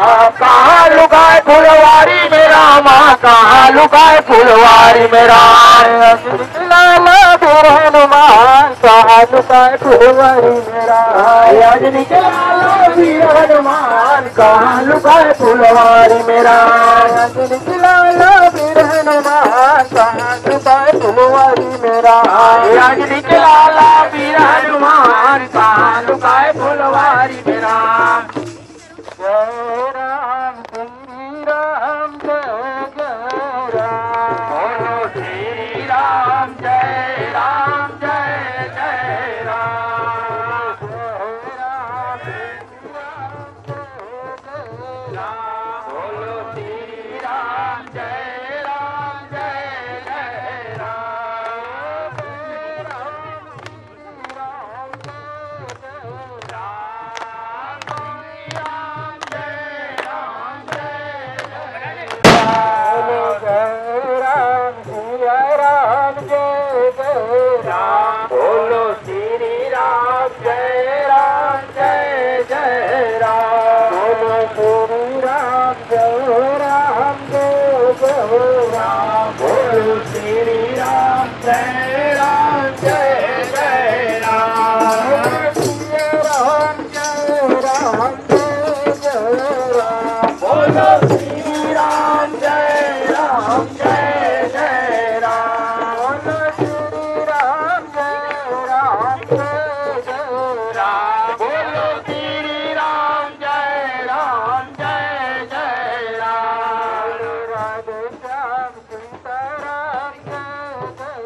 कहाँ लुकाए फुलवारी में रामा, कहाँ लुकाए फुलवारी में राम। लाला फिर हनुमान कहाँ लुकाए फुलवारी में राम। अंजनी के लाला फिर हनुमान कहाँ लुकाए फुलवारी में राम। अंजनी के लाला फिर हनुमान कहाँ लुकाए फुलवारी में राम। अंजनी के लाला फिर हनुमान कहाँ लुकाए फुलवारी में राम। जय राम श्री राम जय जय राम। बोलो श्री राम जय राम जय जय राम। जय राम श्री राम जय जय राम। बोलो श्री राम जय राम जय जय राम। जय राम श्री राम जय जय राम। श्री राम जय राम जय जय राम। बोलो श्री राम जय राम जय जय राम। बोलो श्री राम जय राम जय जय राम। बोलो श्री राम जय राम जय जय राम। श्री राम जय राम जय जय राम। बोलो श्री राम जय राम जय जय राम। बोलो श्री राम जय राम जय जय राम। बोलो श्री राम जय राम जय जय राम। राधे श्याम सीताराम जय जय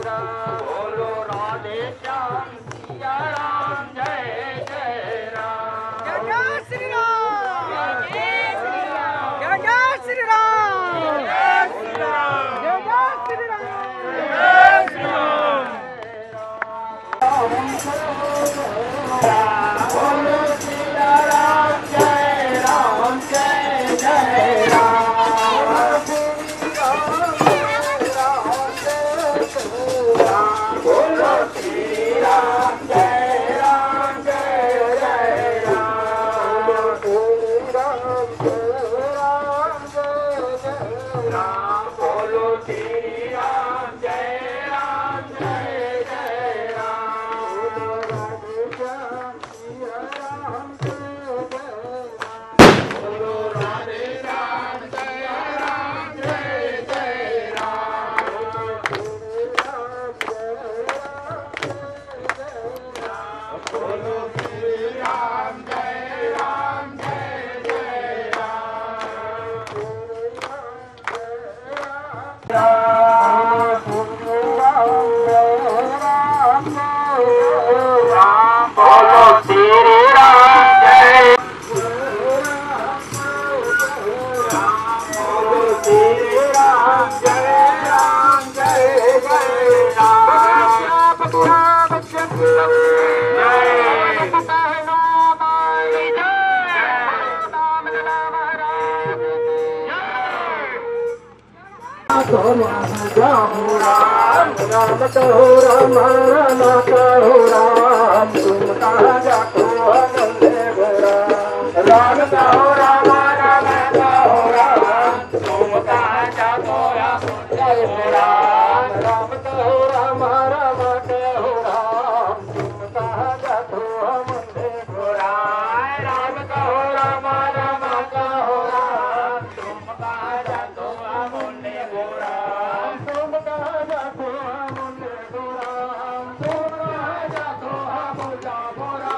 राम। बोलो राधे श्याम सिया राम जय जय राम। जय जय श्री राम। जय श्री राम। जय जय श्री राम। जय श्री राम। जय जय श्री राम। जय श्री राम। बोलो सिया राम जय राम जय जय राम। बोलो श्री राम जय राम जय जय राम। बोलो श्री राम जय राम जय जय राम। बोलो श्री राम जय राम जय जय राम। बोलो राधे श्याम सिया राम जय जय राम। बोलो राधे श्याम सिया राम जय जय राम। बोलो श्री राम जय राम जय जय राम। बोलो श्री राम जय। बोलो श्री राम जय राम जय जय राम कहो राम राम कहो राम। तुम कहाँ जातो नंदे गोरा। राम कहो राम राम कहो राम। तुम कहाँ जातो नंदे गोरा। राम कहो राम राम कहो राम। तुम कहाँ जातो नंदे गोरा। राम कहो राम राम कहो राम। तुम कहाँ जातो नंदे गोरा। तुम कहाँ जातो नंदे गोरा। तुम कहाँ जातो मुझा गोरा।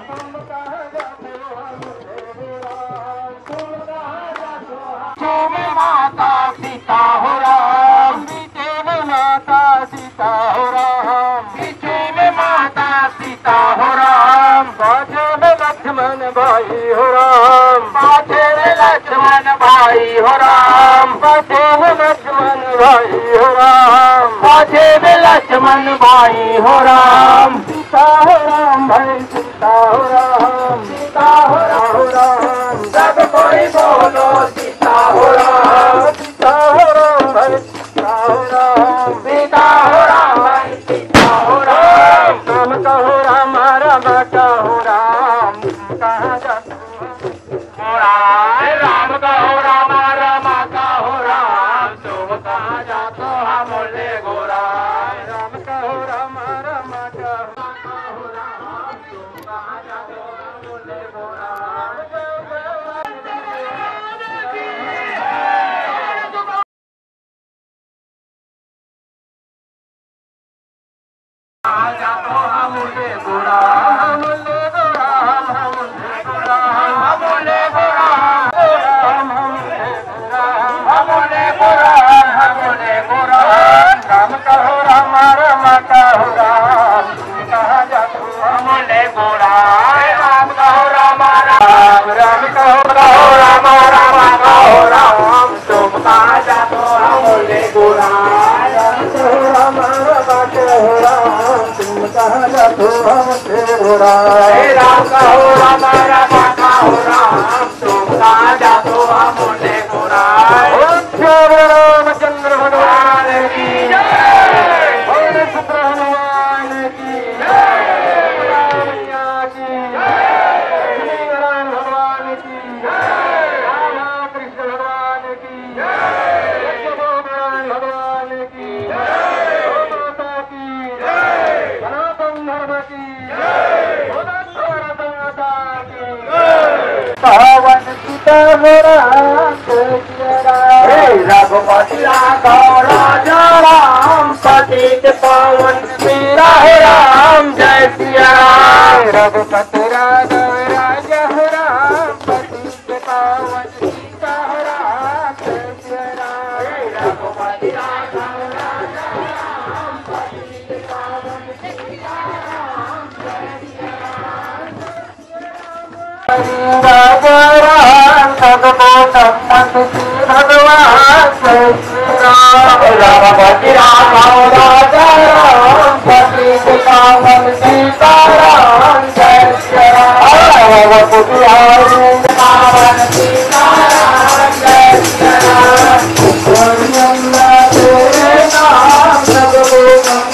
तुम कहाँ जातो नंदे गोरा। तुम कहाँ जातो। पीछे में माता सीता हो राम। पीछे में माता सीता हो राम। पीछे में माता सीता हो राम। पाछे में लक्ष्मण भाई हो राम। पाछे में लक्ष्मण भाई हो राम। पाछे में लक्ष्मण भाई हो राम। पाछे में लक्ष्मण भाई हो राम। सीता हो राम भाई सीता हो राम। सीता हो राम सब कोई बोलो सीता हो राम। सीता हो राम भाई सीता हो राम। सीता हो राम भाई सीता हो राम। राम कहो राम राम कहो राम। कहाँ जातो हो राम। जातो हमसे हो राम राम कहो राम राम कहो राम तुम कहाँ जातो हमने हो राम श्री रामचंद्र भगवान की जय बोले सुंदर हनुमान की जय मैया की जय श्री राम भगवान की जय राधा कृष्ण भगवान की जय भगवान भगवान की जय माता की जय सनातन धर्म की जय माता की पावन सीता रघुपति राघव राजा राम पतित पावन सीता है राम जय सिया राम रघुपति राघव राजा राम पतित पावन सीता है राम जय सिया राम रघुपति राघव राजा राम पतित पावन सीता राम जय सिया राम भगवान जय श्री राम रघुपति राघव राजा राम पतित पावन सीता राम जय श्री राम रघुपति राघव पावन सीता राम जय श्री राम तेरे नाम भगवान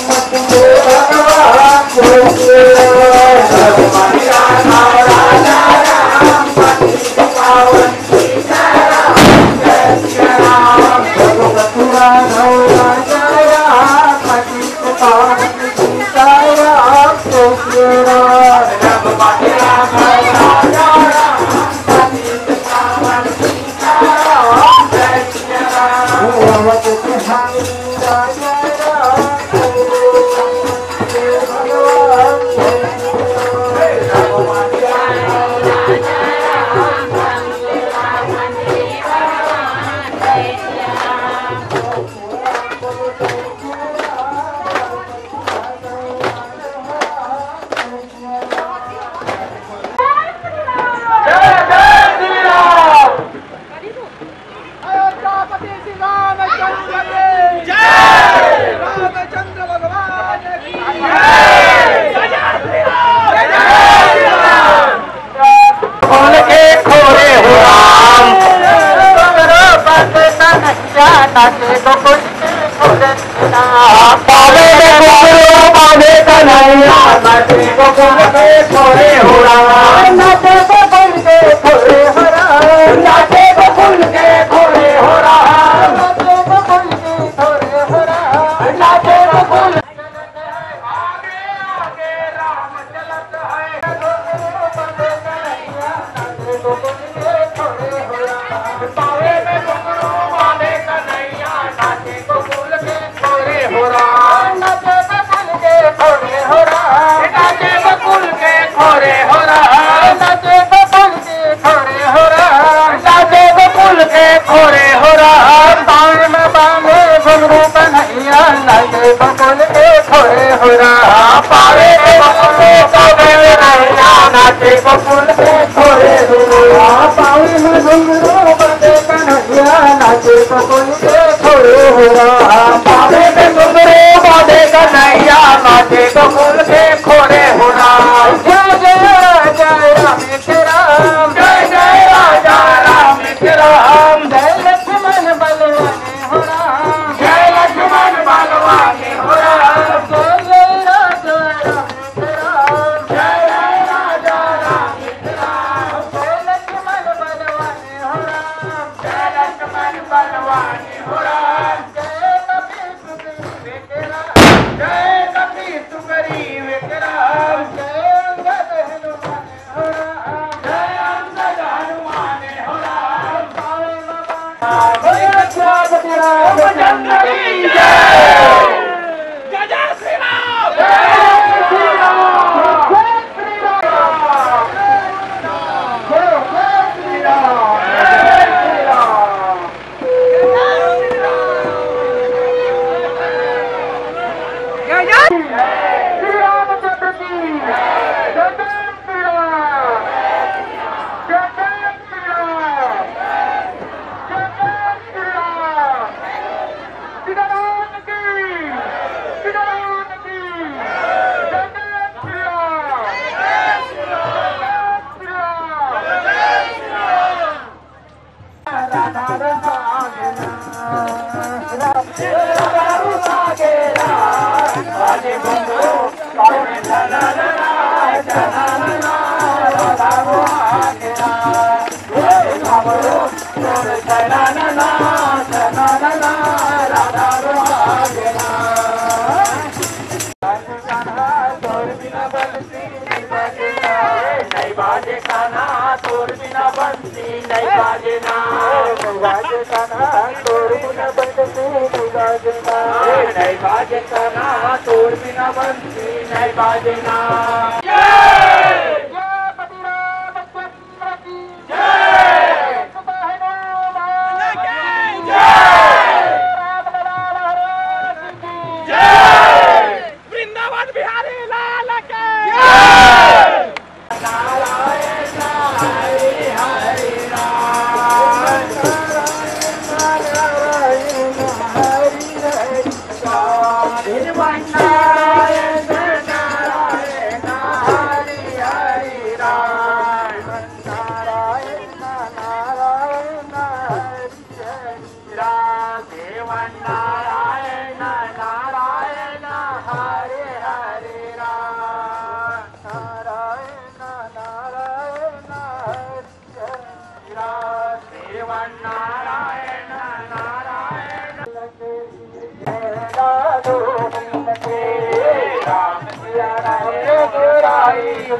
जय श्री राम रघुपति राघव राजा राम पतित पावन सीता राम जय श्री राम रघुपति राघव राजा राम पतित पावन सीता राम जय श्री राम रघुपति राघव राजा राम पतित पावन सीता राम जय श्री राम रघुपति राजा राम भगवान जय श्री राम रघुपति राघव राजा रामचंद्र भगवान की खोल के खोरे हो राम पावे पावे कन्हैया नदी को खोल के खोरे हो राम नाचे को खोल के खोरे हो राम नाचे को खोल के खोरे हो राम नाचे को खोल के खोरे हो राम नाचे को खोल आगे आगे राम चलत है पावे में घुंघरू बांधे कन्हैया नाचे को खोल के खोरे हो राम नाचे को खोल के खोरे हो राम नाचे को खोल के खोरे हो राम नाचे को खोल के खोरे हो राम नाचे को खोल के खोरे हो राम पावे में बांधे घुंघरू कन्हैया नाचे को खोल के खोरे हो राम पावे में घुंघरू बांधे कन्हैया नाचे को खोल के खोरे हो राम पावे में घुंघरू बांधे कन्हैया नाचे को खोल के खोरे हो राम पावे में घुंघरू बांधे कन्हैया नाचे को खोल के खोरे हो राम जय जय जय राम के राम जय जय राजा राम के राम जय लक्ष्मण बलवाने हो राम जय लक्ष्मण बलवाने हो राम जय जय राजा राम के राम जय जय राजा राम के राम जय लक्ष्मण बलवाने हो राम जय लक्ष्मण बलवाने हो राम जय कपी सुगरीव के राम जय अंगद हनुमान हो राम जय अंगद हनुमान हो राम रामचंद्र की जय जय जय श्री राम जय श्री राम जय श्री राम जय श्री राम जय श्री राम श्री रामचंद्र की जय जय श्री राम जय जय श्री राम जय जय श्री राम नहीं बाजे काना तोर बिना बंसी नहीं बाजे ना बाजे काना तोर बिना बंसी नहीं बाजे ना नहीं बाजे काना तोर बिना बंसी नहीं बाजे ना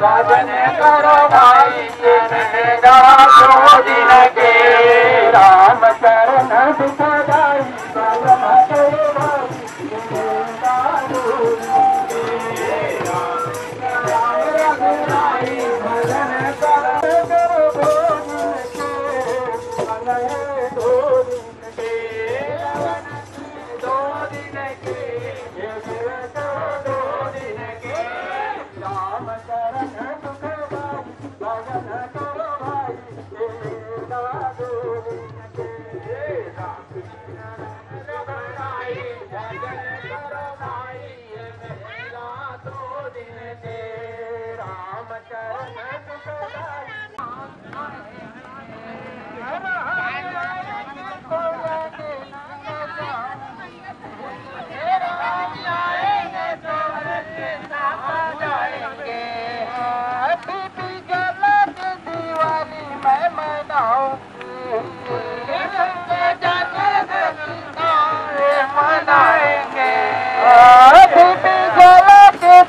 भजन करो भाई दिन के राम चरण दुखदाई भजन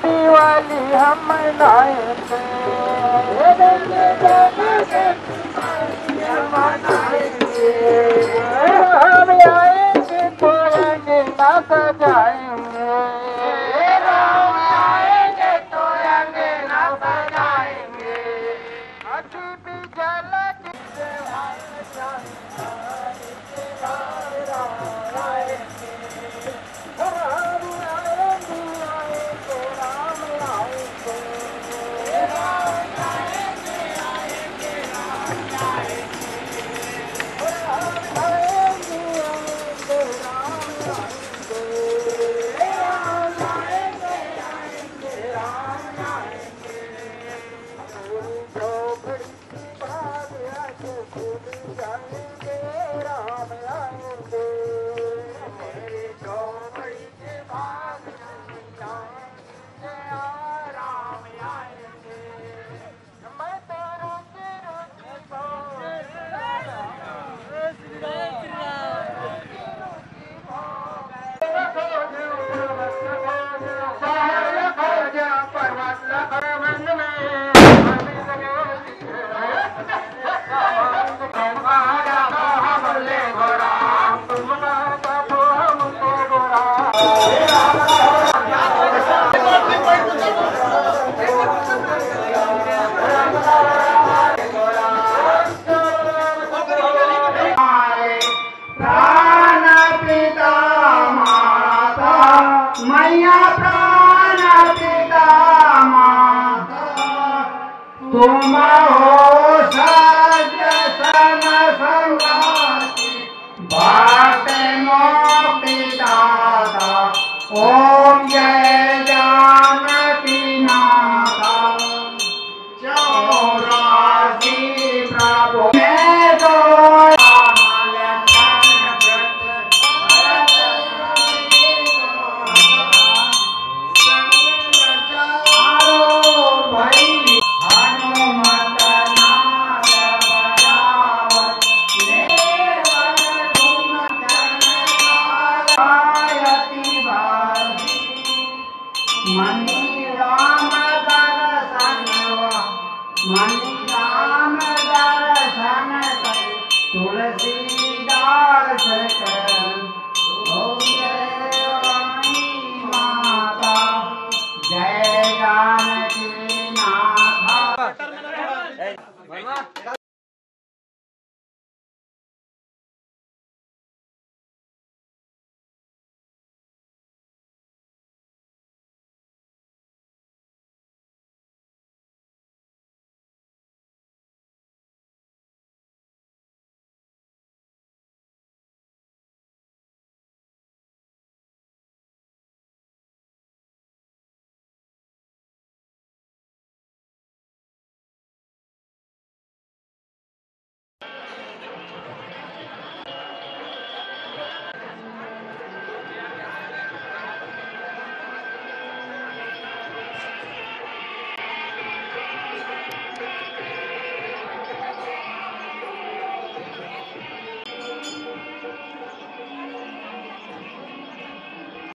दिवाली हम मनाएंगे हम आएंगे तो अंगना सजाएंगे राम आएंगे तो अंगना सजाएंगे अति भी झलक तुलसीदास कर हो गए